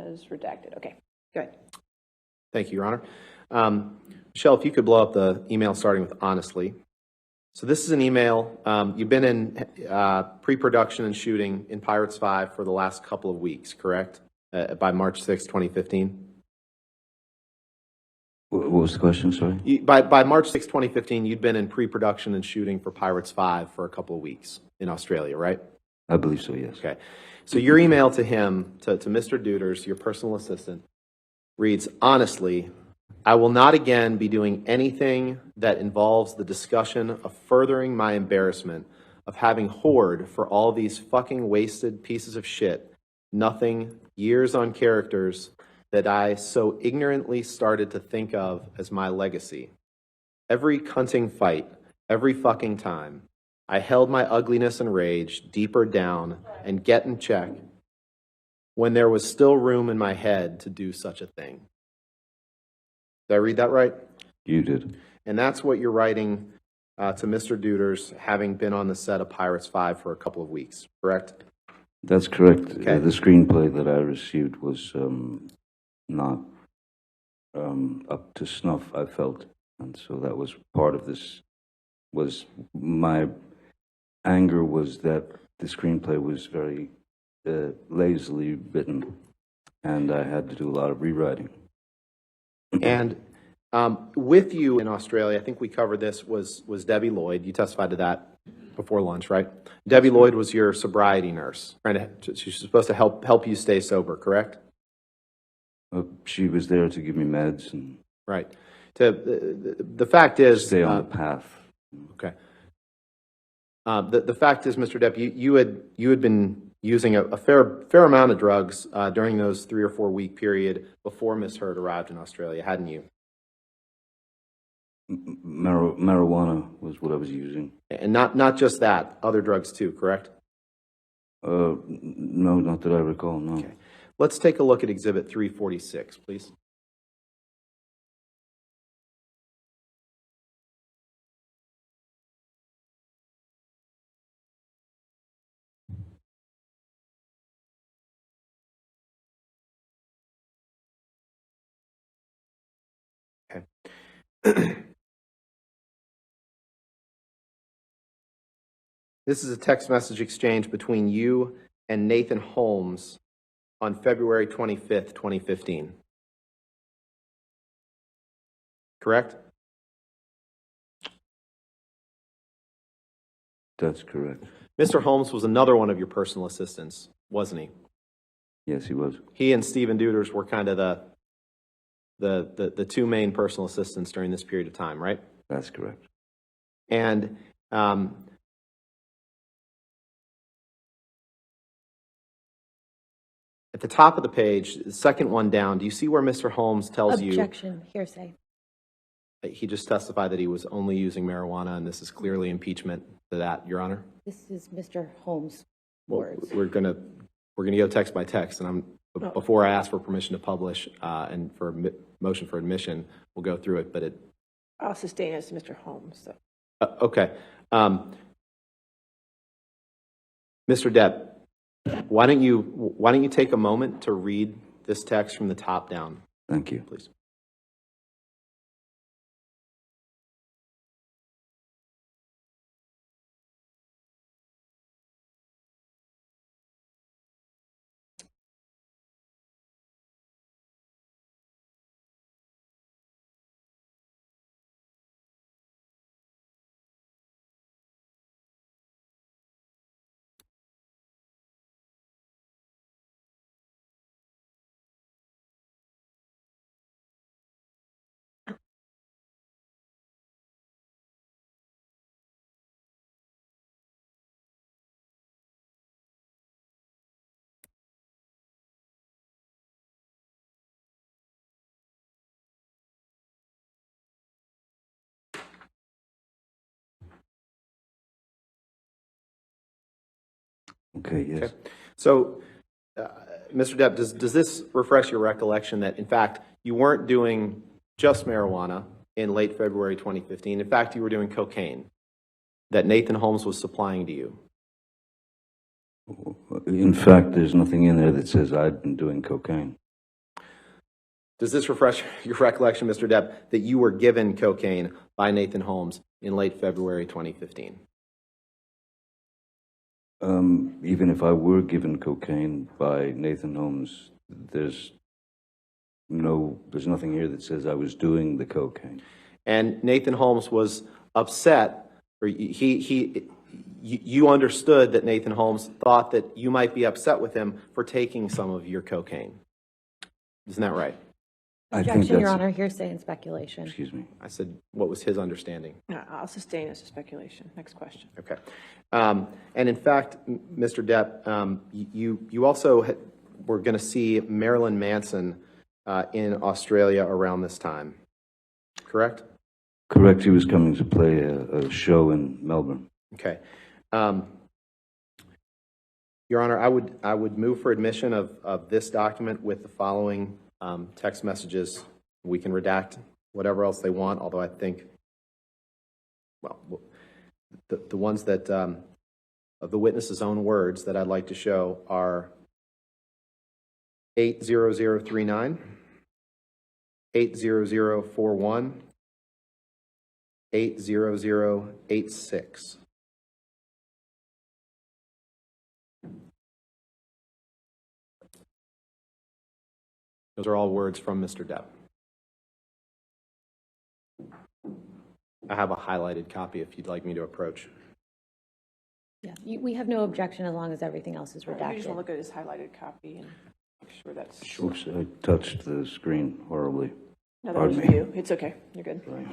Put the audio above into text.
as redacted. Okay, go ahead. Thank you, Your Honor. Michelle, if you could blow up the email starting with honestly. So this is an email. You've been in pre-production and shooting in Pirates 5 for the last couple of weeks, correct? By March 6, 2015? What was the question, sorry? By March 6, 2015, you'd been in pre-production and shooting for Pirates 5 for a couple of weeks in Australia, right? I believe so, yes. Okay. So your email to him, to Mr. Deuters, your personal assistant, reads, honestly, I will not again be doing anything that involves the discussion of furthering my embarrassment of having whored for all these fucking wasted pieces of shit, nothing, years on characters that I so ignorantly started to think of as my legacy. Every cunting fight, every fucking time, I held my ugliness and rage deeper down and get in check when there was still room in my head to do such a thing. Did I read that right? You did. And that's what you're writing to Mr. Deuters, having been on the set of Pirates 5 for a couple of weeks, correct? That's correct. Okay. The screenplay that I received was not up to snuff, I felt. And so that was part of this, was my anger was that the screenplay was very lazily written, and I had to do a lot of rewriting. And with you in Australia, I think we covered this, was Debbie Lloyd. You testified to that before lunch, right? Debbie Lloyd was your sobriety nurse. She's supposed to help you stay sober, correct? She was there to give me meds and right. The fact is, stay on the path. Okay. The fact is, Mr. Depp, you had been using a fair amount of drugs during those 3 or 4 week period before Miss Heard arrived in Australia, hadn't you? Marijuana was what I was using. And not just that, other drugs too, correct? No, not that I recall, no. Okay. Let's take a look at Exhibit 346, please. Okay. This is a text message exchange between you and Nathan Holmes on February 25th, 2015. Correct? That's correct. Mr. Holmes was another one of your personal assistants, wasn't he? Yes, he was. He and Stephen Deuters were kind of the two main personal assistants during this period of time, right? That's correct. And at the top of the page, the second one down, do you see where Mr. Holmes tells you... Objection, hearsay. He just testified that he was only using marijuana, and this is clearly impeachment to that, Your Honor? This is Mr. Holmes' Well, words. we're gonna go text by text, and before I ask for permission to publish and for motion for admission, we'll go through it. But I'll sustain as Mr. Holmes. So. Okay, Mr. Depp, why don't you take a moment to read this text from the top down? Thank you. Please. Okay, yes. Okay. So, Mr. Depp, does this refresh your recollection that, in fact, you weren't doing just marijuana in late February 2015? In fact, you were doing cocaine that Nathan Holmes was supplying to you? In fact, there's nothing in there that says I'd been doing cocaine. Does this refresh your recollection, Mr. Depp, that you were given cocaine by Nathan Holmes in late February 2015? Even if I were given cocaine by Nathan Holmes, there's nothing here that says I was doing the cocaine. And Nathan Holmes was upset, or you understood that Nathan Holmes thought that you might be upset with him for taking some of your cocaine. Isn't that right? I think Objection, Your that's, Honor, hearsay and speculation. excuse me. I said, what was his understanding? No, I'll sustain as a speculation. Next question. Okay. And in fact, Mr. Depp, you also were going to see Marilyn Manson in Australia around this time, correct? Correct, he was coming to play a show in Melbourne. Okay. Your Honor, I would move for admission of this document with the following text messages. We can redact whatever else they want, although I think, well, the ones that, of the witness's own words that I'd like to show are 80039, 80041, 80086. Those are all words from Mr. Depp. I have a highlighted copy if you'd like me to approach. Yeah, we have no objection as long as everything else is You just want to redacted. look at his highlighted copy and make sure that's, Oops, I touched the screen horribly. no, that was Pardon me. you. It's okay. You're good. Right.